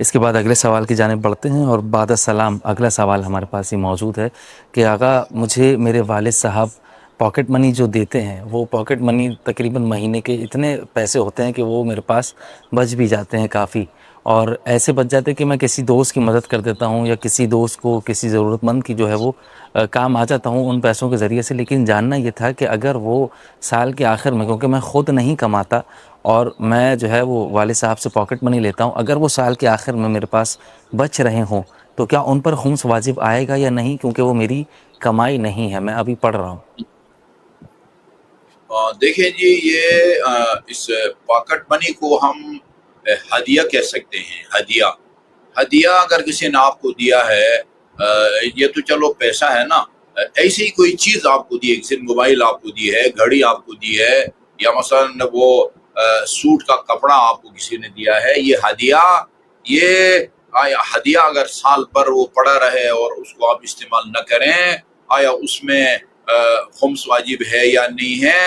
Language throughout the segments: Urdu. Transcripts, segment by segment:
اس کے بعد اگلے سوال کی جانب بڑھتے ہیں، اور بعد السلام اگلا سوال ہمارے پاس ہی موجود ہے کہ آقا مجھے میرے والد صاحب پاکٹ منی جو دیتے ہیں، وہ پاکٹ منی تقریباً مہینے کے اتنے پیسے ہوتے ہیں کہ وہ میرے پاس بچ بھی جاتے ہیں کافی، اور ایسے بچ جاتے ہیں کہ میں کسی دوست کی مدد کر دیتا ہوں، یا کسی دوست کو کسی ضرورت مند کی جو ہے وہ کام آ جاتا ہوں ان پیسوں کے ذریعے سے۔ لیکن جاننا یہ تھا کہ اگر وہ سال کے آخر میں، کیونکہ میں خود نہیں کماتا اور میں جو ہے وہ والد صاحب سے پاکٹ منی لیتا ہوں، اگر وہ سال کے آخر میں میرے پاس بچ رہے ہوں تو کیا ان پر خمس واجب آئے گا یا نہیں، کیونکہ وہ میری کمائی نہیں ہے، میں ابھی پڑھ رہا ہوں۔ دیکھیں جی، یہ اس پاکٹ منی کو ہم ہدیہ کہہ سکتے ہیں۔ ہدیہ اگر کسی نے آپ کو دیا ہے، یہ تو چلو پیسہ ہے نا، ایسی کوئی چیز آپ کو دی ہے، کسی نے موبائل آپ کو دی ہے، گھڑی آپ کو دی ہے، یا مثلا وہ سوٹ کا کپڑا آپ کو کسی نے دیا ہے، یہ ہدیہ۔ یہ ہدیہ اگر سال پر وہ پڑا رہے اور اس کو آپ استعمال نہ کریں، آیا اس میں خمس واجب ہے یا نہیں ہے،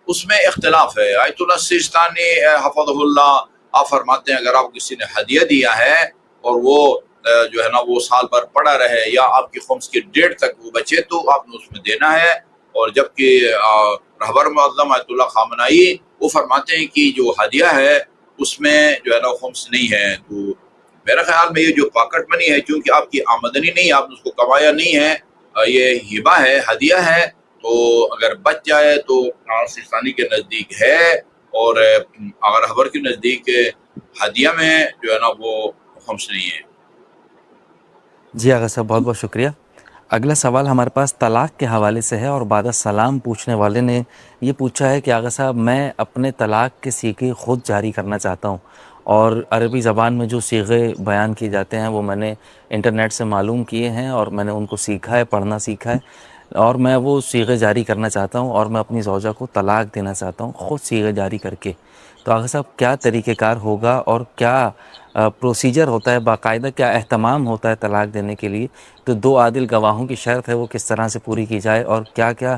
اس میں اختلاف ہے۔ آیت اللہ سیستانی حفظہ اللہ آپ فرماتے ہیں اگر آپ کسی نے ہدیہ دیا ہے اور وہ جو ہے نا وہ سال بھر پڑا رہے یا آپ کی خمس کی ڈیٹ تک وہ بچے تو آپ نے اس میں دینا ہے۔ اور جبکہ رہبر معظم آیت اللہ خامنائی وہ فرماتے ہیں کہ جو ہدیہ ہے اس میں جو ہے نا خمس نہیں ہے۔ تو میرا خیال میں یہ جو پاکٹ منی ہے، چونکہ آپ کی آمدنی نہیں، آپ نے اس کو کمایا نہیں ہے، یہ ہبہ ہے، ہدیہ ہے، تو اگر بچ جائے تو سیستانی کے نزدیک ہے، اور اگر رہبر کے نزدیک ہدیہ میں جو ہے نا وہ خمس نہیں ہے۔ جی آغا صاحب، بہت بہت شکریہ۔ اگلا سوال ہمارے پاس طلاق کے حوالے سے ہے، اور بعد السلام پوچھنے والے نے یہ پوچھا ہے کہ آغا صاحب میں اپنے طلاق کے صیغے خود جاری کرنا چاہتا ہوں، اور عربی زبان میں جو صیغے بیان کیے جاتے ہیں وہ میں نے انٹرنیٹ سے معلوم کیے ہیں، اور میں نے ان کو سیکھا ہے، پڑھنا سیکھا ہے، اور میں وہ صیغے جاری کرنا چاہتا ہوں، اور میں اپنی زوجہ کو طلاق دینا چاہتا ہوں خود صیغے جاری کر کے۔ تو آغا صاحب کیا طریقہ کار ہوگا، اور کیا پروسیجر ہوتا ہے، باقاعدہ کیا اہتمام ہوتا ہے طلاق دینے کے لیے؟ تو دو عادل گواہوں کی شرط ہے، وہ کس طرح سے پوری کی جائے، اور کیا کیا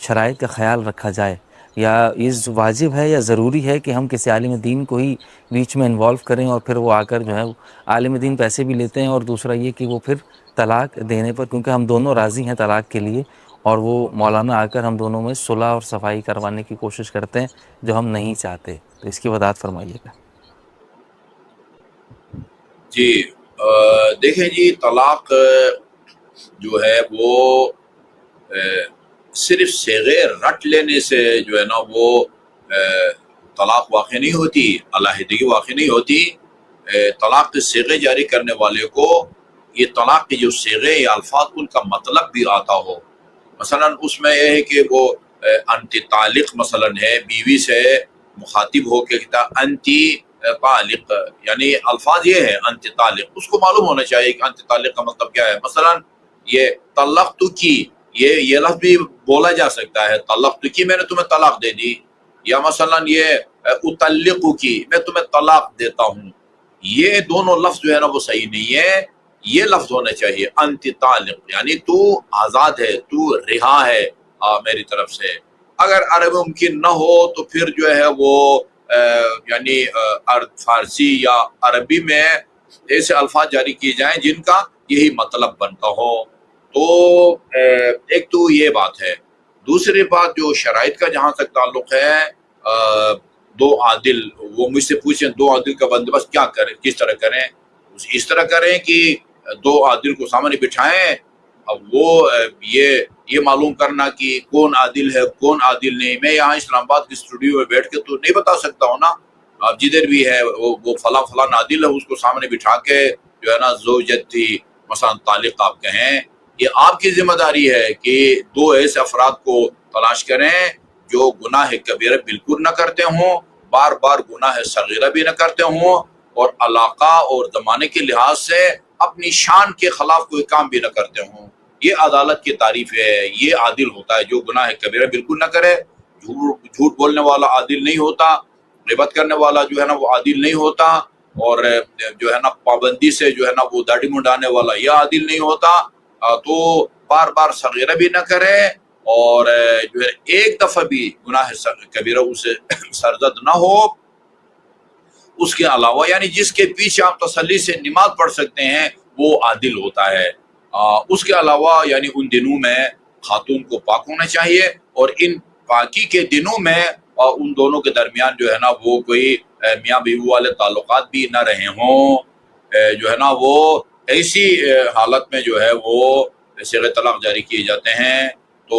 شرائط کا خیال رکھا جائے؟ یا یہ واجب ہے یا ضروری ہے کہ ہم کسی عالم دین کو ہی بیچ میں انوالو کریں، اور پھر وہ آ کر جو ہے عالم دین پیسے بھی لیتے ہیں، اور دوسرا یہ کہ وہ پھر طلاق دینے پر، کیونکہ ہم دونوں راضی ہیں طلاق کے لیے، اور وہ مولانا آ کر ہم دونوں میں صلح اور صفائی کروانے کی کوشش کرتے ہیں جو ہم نہیں چاہتے، تو اس کی وضاحت فرمائیے گا۔ جی دیکھیں جی، طلاق جو ہے وہ صرف صیغے رٹ لینے سے جو ہے نا وہ طلاق واقع نہیں ہوتی، علیحدگی واقع نہیں ہوتی۔ طلاق کے صیغے جاری کرنے والے کو یہ طلاق کے جو صیغے یا الفاظ ان کا مطلب بھی آتا ہو۔ مثلا اس میں یہ ہے کہ وہ انتی طالق مثلا ہے، بیوی سے مخاطب ہو کے کہتا انتی طالق، یعنی الفاظ یہ ہے انتی طالق، اس کو معلوم ہونا چاہیے کہ انتی طالق کا مطلب کیا ہے۔ مثلا یہ طلقت کی، یہ لفظ بھی بولا جا سکتا ہے، طلقت کی میں نے تمہیں طلاق دے دی، یا مثلا یہ اطلق کی میں تمہیں طلاق دیتا ہوں، یہ دونوں لفظ جو ہے نا وہ صحیح نہیں ہے۔ یہ لفظ ہونا چاہیے انت طالق، یعنی تو آزاد ہے، تو رہا ہے میری طرف سے۔ اگر عربی ممکن نہ ہو تو پھر جو ہے وہ یعنی فارسی یا عربی میں ایسے الفاظ جاری کیے جائیں جن کا یہی مطلب بنتا ہو۔ تو ایک تو یہ بات ہے۔ دوسری بات جو شرائط کا جہاں تک تعلق ہے، دو عادل، وہ مجھ سے پوچھیں دو عادل کا بندوبست کیا کریں، کس طرح کریں؟ اس طرح کریں کہ دو عادل کو سامنے بٹھائیں، اب وہ یہ معلوم کرنا کہ کون عادل ہے کون عادل نہیں۔ میں یہاں اسلام آباد کے اسٹوڈیو میں بیٹھ کے تو نہیں بتا سکتا ہوں نا، اب جدھر بھی ہے وہ فلاں فلاں عادل ہے، اس کو سامنے بٹھا کے جو ہے نا زوجت تھی مثلا طالق آپ کہیں۔ یہ آپ کی ذمہ داری ہے کہ دو ایسے افراد کو تلاش کریں جو گناہ کبیرہ بالکل نہ کرتے ہوں، بار بار گناہ صغیرہ بھی نہ کرتے ہوں، اور علاقہ اور زمانے کے لحاظ سے اپنی شان کے خلاف کوئی کام بھی نہ کرتے ہوں۔ یہ عدالت کی تعریف ہے، یہ عادل ہوتا ہے جو گناہ کبیرہ بالکل نہ کرے۔ جھوٹ بولنے والا عادل نہیں ہوتا، غیبت کرنے والا جو ہے نا وہ عادل نہیں ہوتا، اور جو ہے نا پابندی سے جو ہے نا وہ داڑھی منڈانے والا یہ عادل نہیں ہوتا۔ تو بار بار صغیرہ بھی نہ کرے، اور جو ہے ایک دفعہ بھی گناہ کبیرہ اسے سرزد نہ ہو، اس کے علاوہ یعنی جس کے پیچھے آپ تسلی سے نماز پڑھ سکتے ہیں وہ عادل ہوتا ہے۔ اس کے علاوہ یعنی ان دنوں میں خاتون کو پاک ہونا چاہیے، اور ان پاکی کے دنوں میں ان دونوں کے درمیان جو ہے نا وہ کوئی میاں بیوی والے تعلقات بھی نہ رہے ہوں، جو ہے نا وہ ایسی حالت میں جو ہے وہ صیغہ طلاق جاری کیے جاتے ہیں۔ تو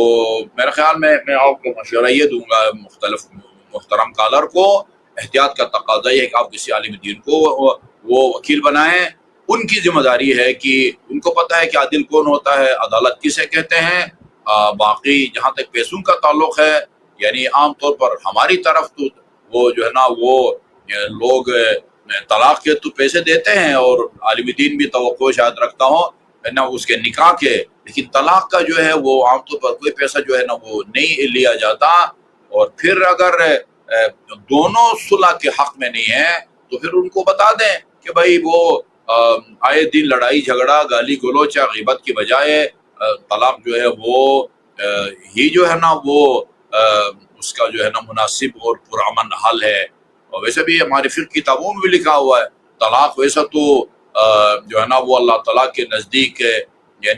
میرے خیال میں آپ کو مشورہ یہ دوں گا مختلف محترم کالر کو، احتیاط کا تقاضا یہ ہے کہ آپ کسی عالم دین کو وہ وکیل بنائیں۔ ان کی ذمہ داری ہے کہ ان کو پتہ ہے کہ عادل کون ہوتا ہے، عدالت کسے کہتے ہیں۔ باقی جہاں تک پیسوں کا تعلق ہے، یعنی عام طور پر ہماری طرف تو وہ جو ہے نا وہ لوگ طلاق کے تو پیسے دیتے ہیں، اور عالم دین بھی توقع شاید رکھتا ہوں نہ اس کے نکاح کے، لیکن طلاق کا جو ہے وہ عام طور پر کوئی پیسہ جو ہے نا وہ نہیں لیا جاتا۔ اور پھر اگر دونوں صلح کے حق میں نہیں ہیں تو پھر ان کو بتا دیں کہ بھائی وہ آئے دن لڑائی جھگڑا گالی گلوچ یا غیبت کی بجائے طلاق جو ہے وہ ہی جو ہے نا وہ اس کا جو ہے نا مناسب اور پرامن حل ہے۔ اور ویسے بھی ہماری فقہ کتابوں میں بھی لکھا ہوا ہے طلاق ویسا تو جو ہے نا وہ اللہ تعالیٰ کے نزدیک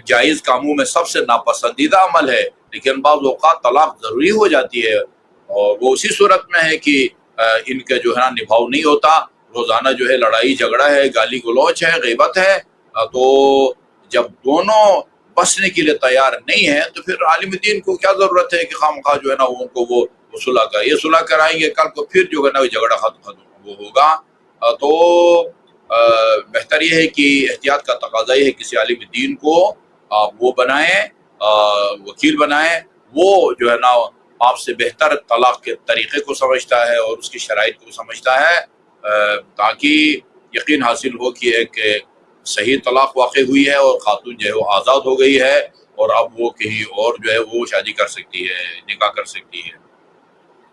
جائز کاموں میں سب سے ناپسندیدہ عمل ہے، لیکن بعض اوقات طلاق ضروری ہو جاتی ہے، اور وہ اسی صورت میں ہے کہ ان کا جو ہے نا نبھاؤ نہیں ہوتا، روزانہ جو ہے لڑائی جھگڑا ہے، گالی گلوچ ہے، غیبت ہے۔ تو جب دونوں بسنے کے لیے تیار نہیں ہے تو پھر عالم دین کو کیا ضرورت ہے کہ خواہ جو ہے نا ان کو وہ صلح کا یہ صلح کرائیں گے، کل کو پھر جو ہے نا جھگڑا ختم وہ ہوگا۔ تو بہتر یہ ہے کہ احتیاط کا تقاضا یہ ہے کسی عالم دین کو آپ وہ بنائیں، وکیل بنائیں، وہ جو ہے نا آپ سے بہتر طلاق کے طریقے کو سمجھتا ہے اور اس کی شرائط کو سمجھتا ہے، تاکہ یقین حاصل ہو کہ ایک صحیح طلاق واقع ہوئی ہے اور خاتون جو ہے وہ آزاد ہو گئی ہے، اور اب وہ کہیں اور جو ہے وہ شادی کر سکتی ہے، نکاح کر سکتی ہے۔